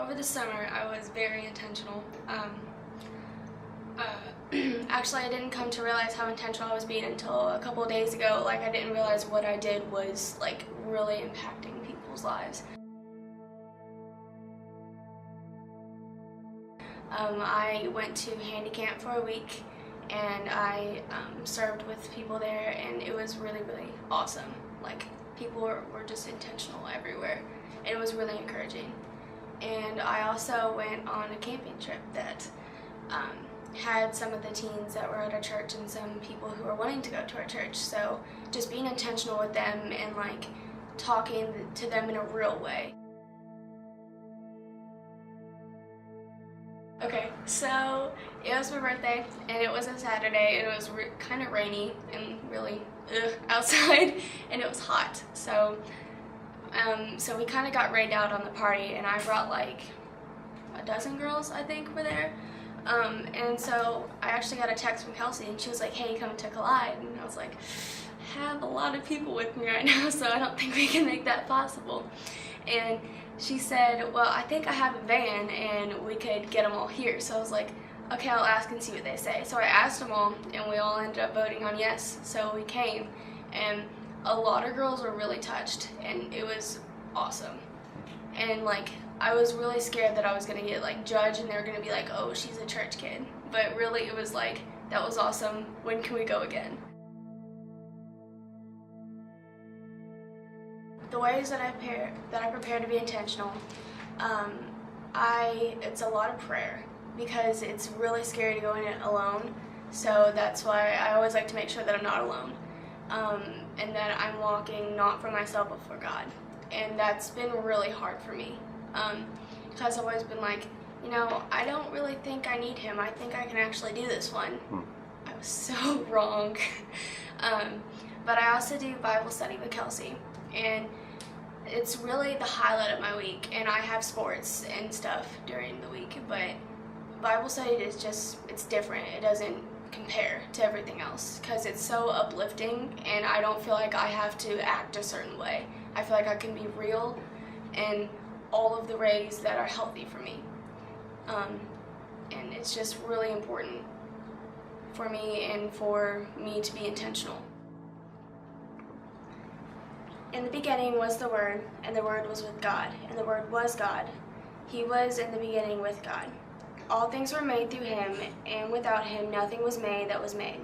Over the summer, I was very intentional. Actually, I didn't come to realize how intentional I was being until a couple of days ago. Like, I didn't realize what I did was, like, really impacting people's lives. I went to handy camp for a week, and I served with people there, and it was really, really awesome. Like, people were just intentional everywhere, and it was really encouraging. And I also went on a camping trip that had some of the teens that were at our church and some people who were wanting to go to our church. So just being intentional with them and like talking to them in a real way. Okay, so it was my birthday, and it was a Saturday, and it was kind of rainy and really outside, and it was hot. So we kind of got rained out on the party, and I brought like a dozen girls, I think, were there. And so I actually got a text from Kelsey, and she was like, "Hey, come to Collide," and I was like, "I have a lot of people with me right now, so I don't think we can make that possible." And she said, "Well, I think I have a van and we could get them all here." So I was like, "Okay, I'll ask and see what they say." So I asked them all, and we all ended up voting on yes. So we came, and a lot of girls were really touched, and it was awesome. And like, I was really scared that I was gonna get like judged, and they were gonna be like, "Oh, she's a church kid." But really, it was like, that was awesome. When can we go again? The ways that I prepare to be intentional, it's a lot of prayer, because it's really scary to go in it alone. So that's why I always like to make sure that I'm not alone, and that I'm walking not for myself but for God. And that's been really hard for me, because I've always been like, I don't really think I need Him. I think I can actually do this one. I was so wrong. But I also do Bible study with Kelsey, and it's really the highlight of my week. And I have sports and stuff during the week, but Bible study is just, it's different. It doesn't compare to everything else, because it's so uplifting, and I don't feel like I have to act a certain way. I feel like I can be real in all of the ways that are healthy for me. And it's just really important for me and for me to be intentional. In the beginning was the Word, and the Word was with God, and the Word was God. He was in the beginning with God. All things were made through Him, and without Him nothing was made that was made.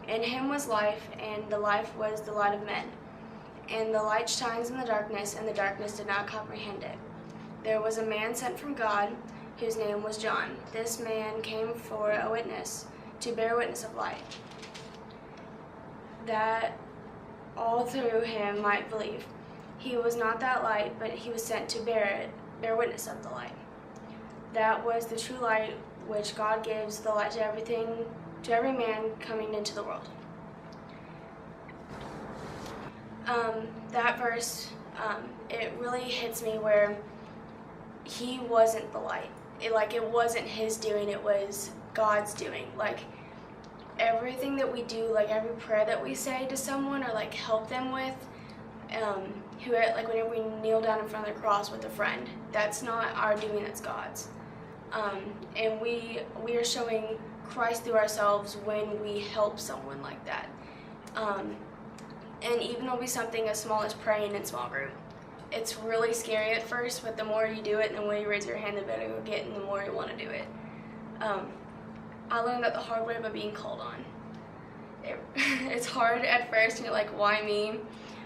In Him was life, and the life was the light of men. And the light shines in the darkness, and the darkness did not comprehend it. There was a man sent from God, whose name was John. This man came for a witness, to bear witness of light, that all through him might believe. He was not that light, but he was sent to bear witness of the light. That was the true light, which God gives the light to every man coming into the world. That verse, it really hits me, where he wasn't the light. It wasn't his doing, it was God's doing. Like, everything that we do, like every prayer that we say to someone or like help them with, like whenever we kneel down in front of the cross with a friend, that's not our doing, that's God's. And we are showing Christ through ourselves when we help someone like that. And even it'll be something as small as praying in small group. It's really scary at first, but the more you do it and the more you raise your hand, the better you'll get, and the more you want to do it. I learned that the hard way by being called on. It's hard at first, and you're like, why me?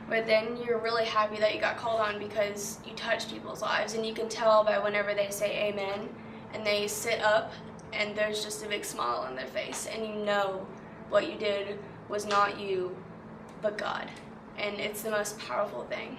But then you're really happy that you got called on, because you touch people's lives, and you can tell by whenever they say amen and they sit up and there's just a big smile on their face, and you know what you did was not you but God, and it's the most powerful thing.